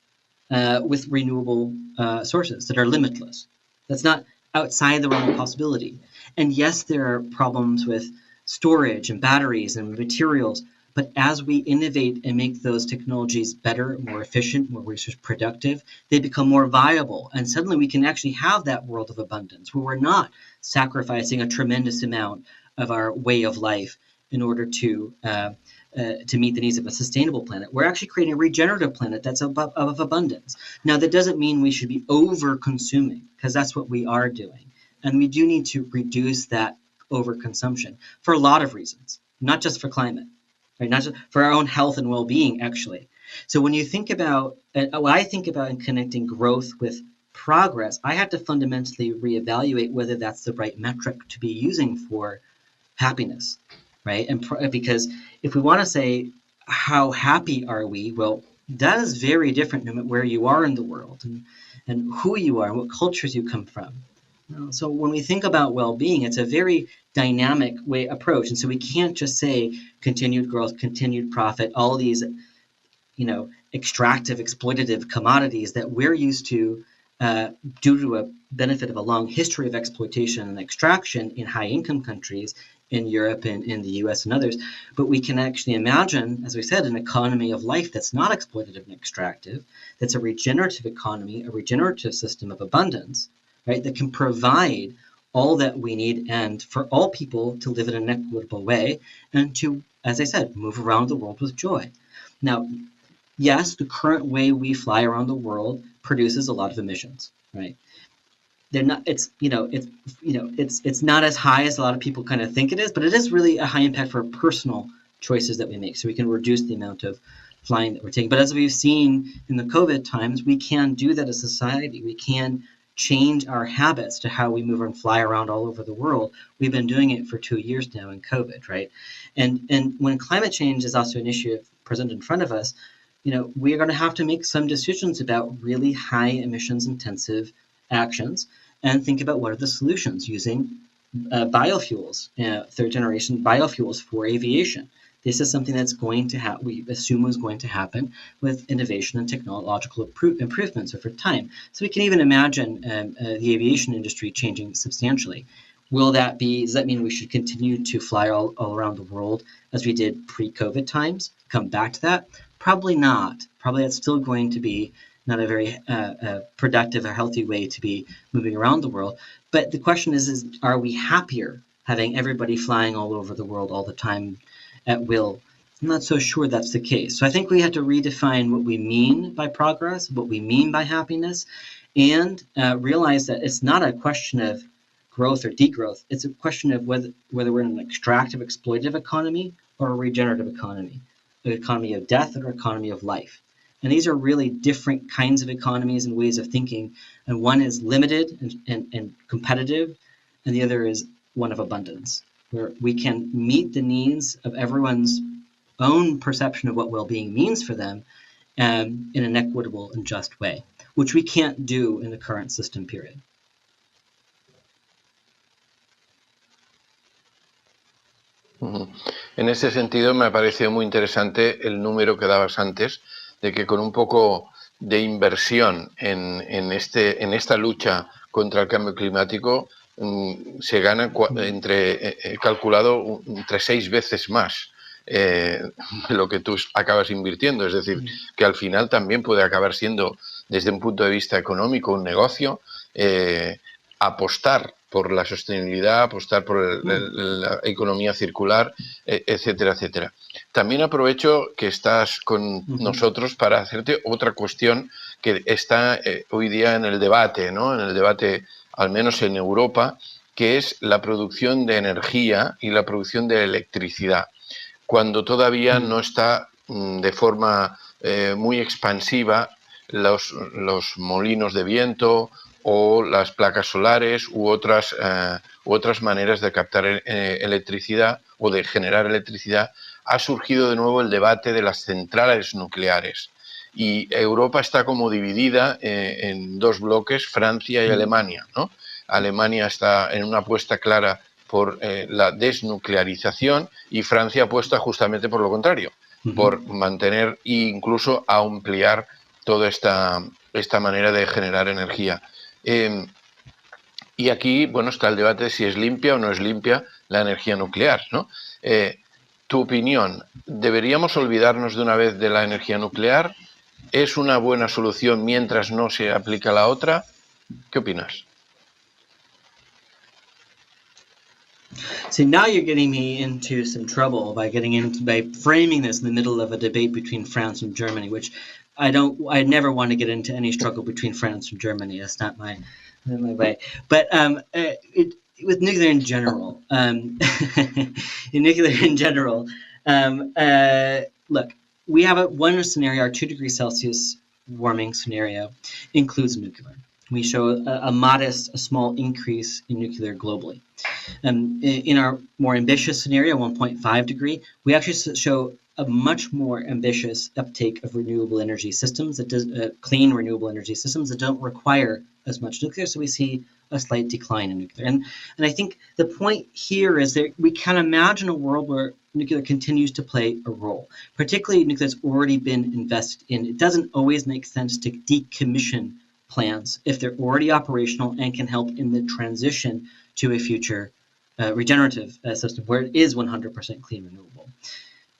Speaker 2: with renewable sources that are limitless. That's not outside the realm of possibility. And yes, there are problems with storage and batteries and materials, but as we innovate and make those technologies better, more efficient, more resource productive, they become more viable. And suddenly we can actually have that world of abundance where we're not sacrificing a tremendous amount of our way of life in order to meet the needs of a sustainable planet. We're actually creating a regenerative planet that's of abundance. Now, that doesn't mean we should be over-consuming, because that's what we are doing. And we do need to reduce that overconsumption for a lot of reasons, not just for climate, right? Not just for our own health and well-being, actually. So when you think about, what I think about in connecting growth with progress, I have to fundamentally reevaluate whether that's the right metric to be using for happiness, right? And because if we want to say how happy are we, well, that is very different no matter where you are in the world and who you are and what cultures you come from. So when we think about well-being, it's a very dynamic approach, and so we can't just say continued growth, continued profit, all these, extractive, exploitative commodities that we're used to due to a benefit of a long history of exploitation and extraction in high-income countries in Europe and in the US and others. But we can actually imagine, as we said, an economy of life that's not exploitative and extractive, that's a regenerative economy, a regenerative system of abundance, right, that can provide all that we need and for all people to live in an equitable way and to, as I said, move around the world with joy. Now, yes, the current way we fly around the world produces a lot of emissions, right? They're not. It's not as high as a lot of people kind of think it is, but it is really a high impact for personal choices that we make. So we can reduce the amount of flying that we're taking. But as we've seen in the COVID times, we can do that as a society. We can change our habits to how we move and fly around all over the world. We've been doing it for 2 years now in COVID, right? And when climate change is also an issue present in front of us, we are going to have to make some decisions about really high emissions intensive actions and think about what are the solutions using biofuels, third generation biofuels for aviation. This is something that's going to we assume was going to happen with innovation and technological improvements over time. So we can even imagine the aviation industry changing substantially. Does that mean we should continue to fly all around the world as we did pre-COVID times? Come back to that? Probably not. Probably that's still going to be not a very productive or healthy way to be moving around the world. But the question is are we happier having everybody flying all over the world all the time at will? I'm not so sure that's the case. So I think we have to redefine what we mean by progress, what we mean by happiness, and realize that it's not a question of growth or degrowth. It's a question of whether we're in an extractive, exploitative economy or a regenerative economy, an economy of death or an economy of life. And these are really different kinds of economies and ways of thinking. And one is limited and competitive, and the other is one of abundance, where we can meet the needs of everyone's own perception of what well-being means for them in an equitable and just way, which we can't do in the current system period.
Speaker 1: En ese sentido me ha parecido muy interesante el número que dabas antes, de que con un poco de inversión en esta lucha contra el cambio climático se gana he calculado entre 6 veces más lo que tú acabas invirtiendo. Es decir, que al final también puede acabar siendo, desde un punto de vista económico, un negocio, apostar por la sostenibilidad, apostar por la economía circular, etcétera, etcétera. También aprovecho que estás con nosotros para hacerte otra cuestión que está hoy día en el debate, ¿no? En el debate, al menos en Europa, que es la producción de energía y la producción de electricidad. cuando todavía no está de forma muy expansiva los molinos de viento o las placas solares u otras maneras de captar electricidad o de generar electricidad. Ha surgido de nuevo el debate de las centrales nucleares. Y Europa está como dividida en dos bloques, Francia y Alemania, ¿no? Alemania está en una apuesta clara por la desnuclearización y Francia apuesta justamente por lo contrario, por mantener e incluso ampliar toda esta manera de generar energía. Y aquí, bueno, está el debate de si es limpia o no es limpia la energía nuclear, ¿no? Tu opinión, ¿deberíamos olvidarnos de una vez de la energía nuclear? ¿Es una buena solución mientras no se aplica la otra? ¿Qué opinas?
Speaker 2: So now you're getting me into some trouble by framing this in the middle of a debate between France and Germany, which I never want to get into any struggle between France and Germany. That's not my way. But with nuclear in general, look, we have one scenario, our 2 degrees Celsius warming scenario includes nuclear. We show a small increase in nuclear globally. In our more ambitious scenario, 1.5 degree, we actually show a much more ambitious uptake of renewable energy systems, clean renewable energy systems that don't require as much nuclear. So we see a slight decline in nuclear. And I think the point here is that we can imagine a world where nuclear continues to play a role, particularly nuclear that's already been invested in. It doesn't always make sense to decommission plants if they're already operational and can help in the transition to a future regenerative system where it is 100% clean renewable.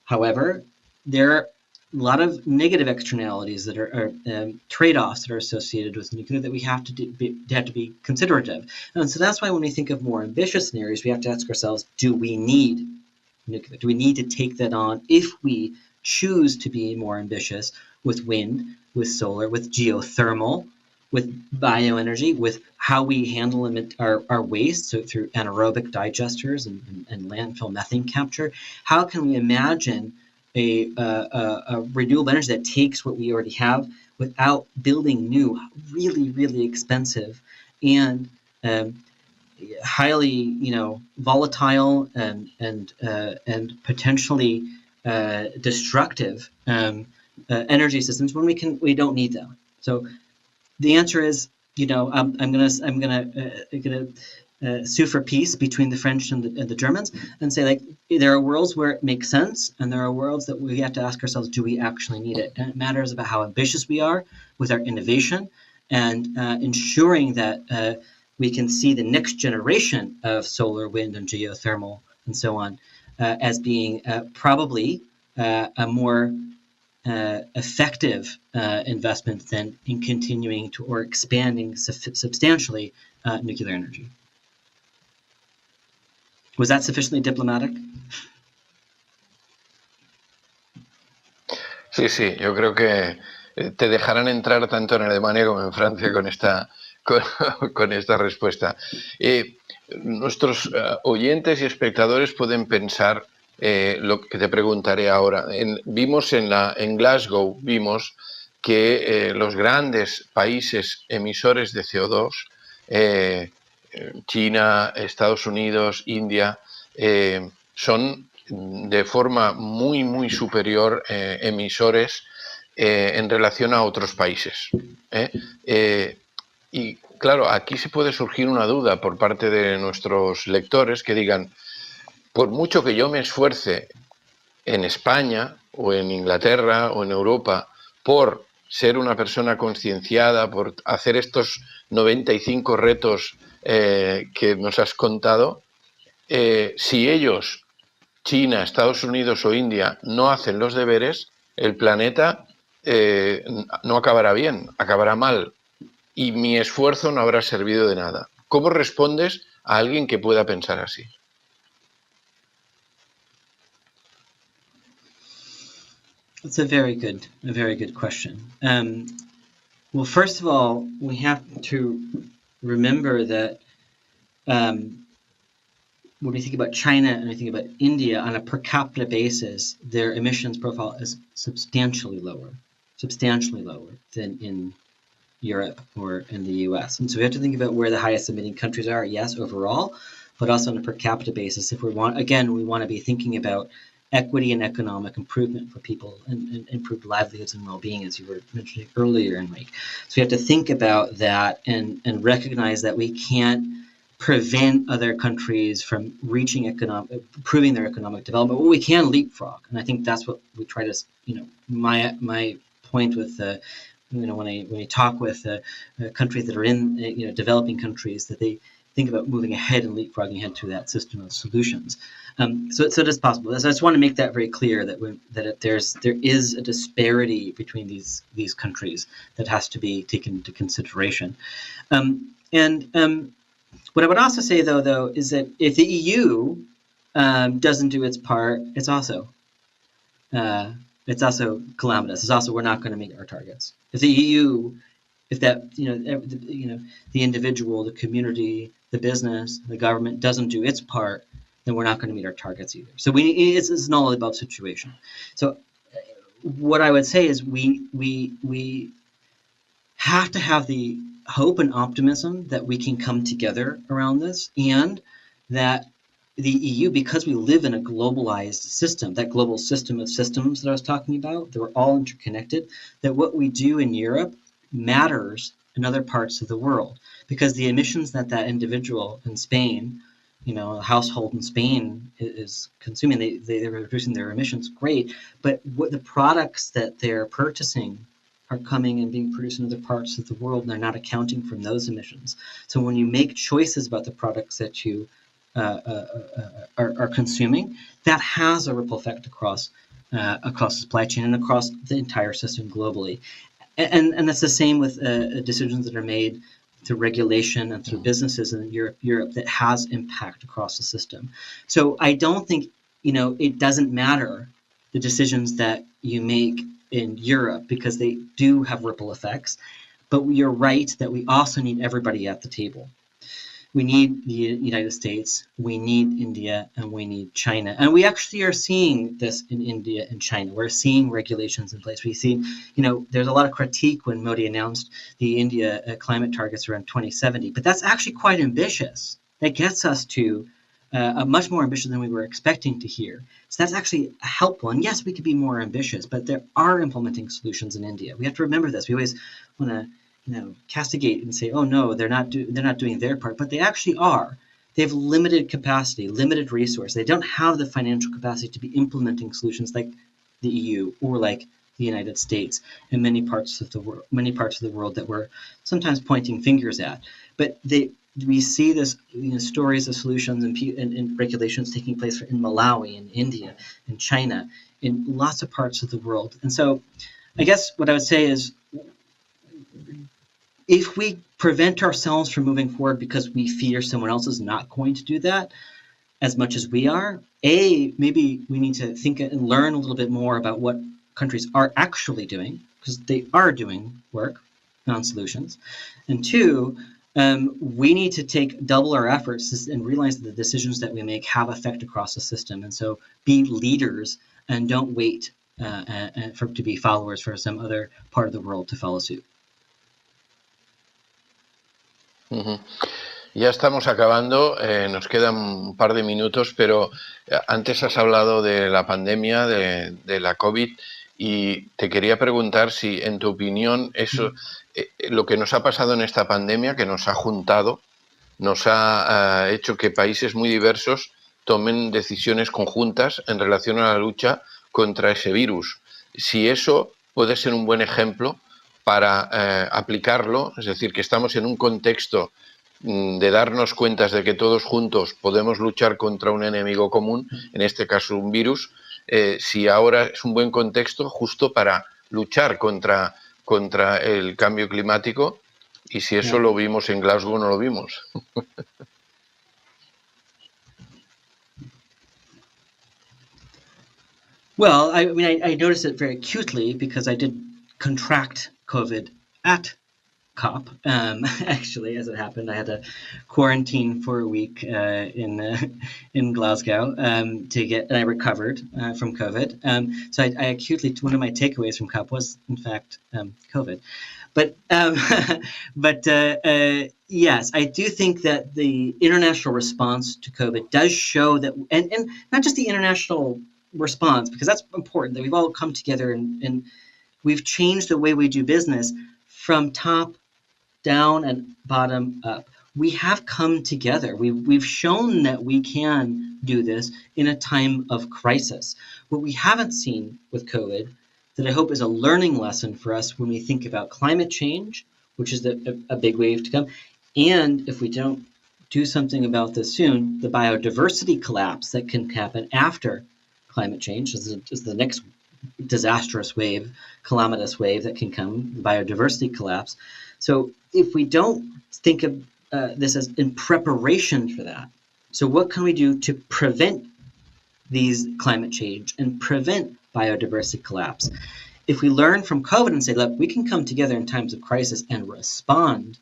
Speaker 2: However, there are a lot of negative externalities that are trade-offs that are associated with nuclear that we have to be considerate of. And so that's why when we think of more ambitious scenarios, we have to ask ourselves, do we need nuclear? Do we need to take that on if we choose to be more ambitious with wind, with solar, with geothermal, with bioenergy, with how we handle our waste, so through anaerobic digesters and landfill methane capture? How can we imagine a renewable energy that takes what we already have without building new, really, really expensive and highly, volatile and potentially destructive energy systems when we don't need them? So the answer is, I'm gonna sue for peace between the French and the Germans and say, like, there are worlds where it makes sense, and there are worlds that we have to ask ourselves, do we actually need it? And it matters about how ambitious we are with our innovation and ensuring that we can see the next generation of solar, wind, and geothermal and so on as being probably a more effective investment than in continuing to or expanding substantially nuclear energy. Was that sufficiently diplomatic?
Speaker 1: Sí, yo creo que te dejarán entrar tanto en Alemania como en Francia con esta respuesta. Nuestros oyentes y espectadores pueden pensar lo que te preguntaré ahora. Vimos en Glasgow, que los grandes países emisores de CO2, China, Estados Unidos, India, son de forma muy, muy superior emisores en relación a otros países. Y claro, aquí se puede surgir una duda por parte de nuestros lectores que digan, por mucho que yo me esfuerce en España o en Inglaterra o en Europa por ser una persona concienciada, por hacer estos 95 retos que nos has contado, si ellos, China, Estados Unidos o India, no hacen los deberes, el planeta no acabará bien, acabará mal, y mi esfuerzo no habrá servido de nada. ¿Cómo respondes a alguien que pueda pensar así?
Speaker 2: That's a very good question. Well, first of all, we have to remember that when we think about China and we think about India on a per capita basis, their emissions profile is substantially lower than in Europe or in the US. And so we have to think about where the highest emitting countries are, yes, overall, but also on a per capita basis. If we want to be thinking about equity and economic improvement for people and improved livelihoods and well-being, as you were mentioning earlier, Enrique. So we have to think about that and recognize that we can't prevent other countries from improving their economic development. Well, we can leapfrog, and I think that's what we try to, my point with when I talk with countries that are in developing countries, that they think about moving ahead and leapfrogging ahead to that system of solutions. So it is possible. So I just want to make that very clear that there is a disparity between these countries that has to be taken into consideration. What I would also say, though, is that if the EU doesn't do its part, it's also calamitous. It's also, we're not going to meet our targets. If the EU, if that the individual, the community, the business, the government doesn't do its part, then we're not going to meet our targets either. So it's an all above situation. So what I would say is we have to have the hope and optimism that we can come together around this, and that the EU, because we live in a globalized system, that global system of systems that I was talking about, that we're all interconnected, that what we do in Europe matters in other parts of the world, because the emissions that individual in Spain, a household in Spain is consuming, they're reducing their emissions, great, but what the products that they're purchasing are coming and being produced in other parts of the world, and they're not accounting for those emissions. So when you make choices about the products that you are consuming, that has a ripple effect across the supply chain and across the entire system globally. And that's the same with decisions that are made through regulation and through businesses in Europe that has impact across the system. So I don't think, it doesn't matter the decisions that you make in Europe, because they do have ripple effects. But you're right that we also need everybody at the table. We need the United States, we need India, and we need China. And we actually are seeing this in India and China. We're seeing regulations in place. We see, there's a lot of critique when Modi announced the India climate targets around 2070, but that's actually quite ambitious. That gets us to much more ambitious than we were expecting to hear. So that's actually helpful. And yes, we could be more ambitious, but there are implementing solutions in India. We have to remember this. We always want to castigate and say, oh no, they're not doing their part, but they actually are. They have limited capacity, limited resource. They don't have the financial capacity to be implementing solutions like the EU or like the United States and many parts of the world that we're sometimes pointing fingers at. But we see this stories of solutions and regulations taking place in Malawi, in India, in China, in lots of parts of the world. And so I guess what I would say is, if we prevent ourselves from moving forward because we fear someone else is not going to do that as much as we are, maybe we need to think and learn a little bit more about what countries are actually doing, because they are doing work on solutions. And two, we need to take double our efforts and realize that the decisions that we make have effect across the system. And so be leaders and don't wait to be followers for some other part of the world to follow suit.
Speaker 1: Ya estamos acabando, nos quedan un par de minutos, pero antes has hablado de la pandemia, de la COVID, y te quería preguntar si, en tu opinión, eso, lo que nos ha pasado en esta pandemia, que nos ha juntado, nos ha hecho que países muy diversos tomen decisiones conjuntas en relación a la lucha contra ese virus. Si eso puede ser un buen ejemplo para aplicarlo, es decir, que estamos en un contexto de darnos cuenta de que todos juntos podemos luchar contra un enemigo común, en este caso un virus, si ahora es un buen contexto justo para luchar contra el cambio climático, y si eso lo vimos en Glasgow o no lo vimos.
Speaker 2: Well, I noticed it very acutely because I did contract COVID at COP. Actually, as it happened, I had to quarantine for a week in Glasgow and I recovered from COVID. So I acutely, one of my takeaways from COP was, in fact, COVID. But yes, I do think that the international response to COVID does show that, and not just the international response, because that's important, that we've all come together and we've changed the way we do business from top down and bottom up. We have come together. We've shown that we can do this in a time of crisis. What we haven't seen with COVID, that I hope is a learning lesson for us when we think about climate change, which is a big wave to come, and if we don't do something about this soon, the biodiversity collapse that can happen after climate change is the next disastrous wave, calamitous wave that can come, biodiversity collapse. So if we don't think of this as in preparation for that, so what can we do to prevent these climate change and prevent biodiversity collapse? If we learn from COVID and say, look, we can come together in times of crisis and respond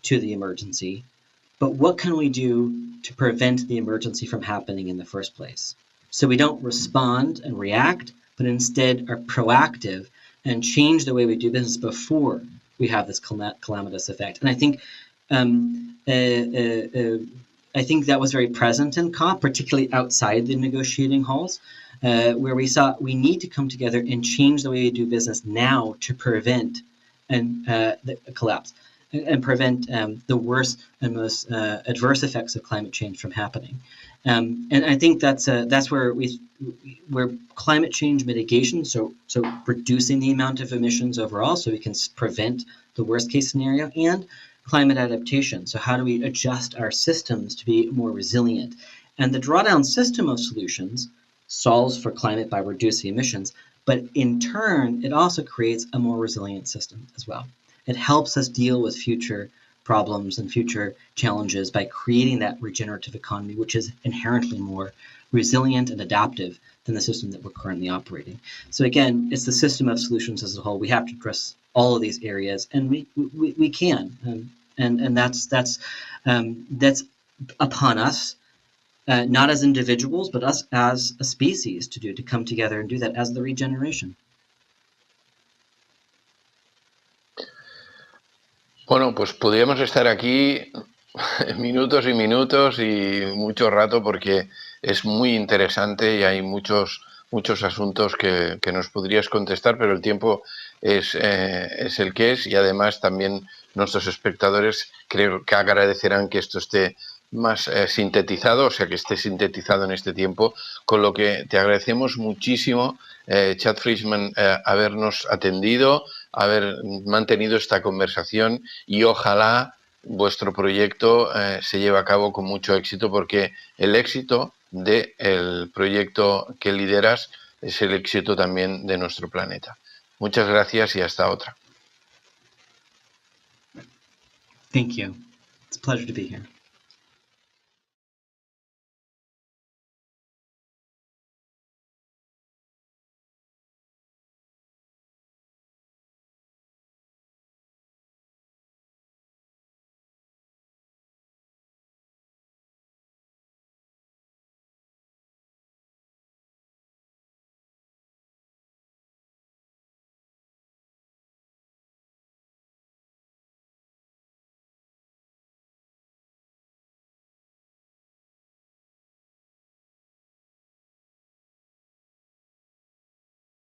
Speaker 2: to the emergency, but what can we do to prevent the emergency from happening in the first place? So we don't respond and react, but instead are proactive and change the way we do business before we have this calamitous effect. And I think that was very present in COP, particularly outside the negotiating halls, where we saw we need to come together and change the way we do business now to prevent the collapse and prevent the worst and most adverse effects of climate change from happening. And I think that's where climate change mitigation, so reducing the amount of emissions overall, so we can prevent the worst case scenario, and climate adaptation. So how do we adjust our systems to be more resilient? And the drawdown system of solutions solves for climate by reducing emissions, but in turn, it also creates a more resilient system as well. It helps us deal with future problems and future challenges by creating that regenerative economy, which is inherently more resilient and adaptive than the system that we're currently operating. So again, it's the system of solutions as a whole. We have to address all of these areas, and we can, and that's upon us, not as individuals, but us as a species to come together and do that as the regeneration.
Speaker 1: Bueno, pues podríamos estar aquí minutos y minutos y mucho rato porque es muy interesante y hay muchos asuntos que nos podrías contestar, pero el tiempo es el que es, y además también nuestros espectadores creo que agradecerán que esto esté más sintetizado, o sea, que esté sintetizado en este tiempo, con lo que te agradecemos muchísimo, Chad Frischman, habernos atendido, haber mantenido esta conversación, y ojalá vuestro proyecto se lleve a cabo con mucho éxito, porque el éxito del proyecto que lideras es el éxito también de nuestro planeta. Muchas gracias y hasta otra.
Speaker 2: Thank you. It's a pleasure to be here.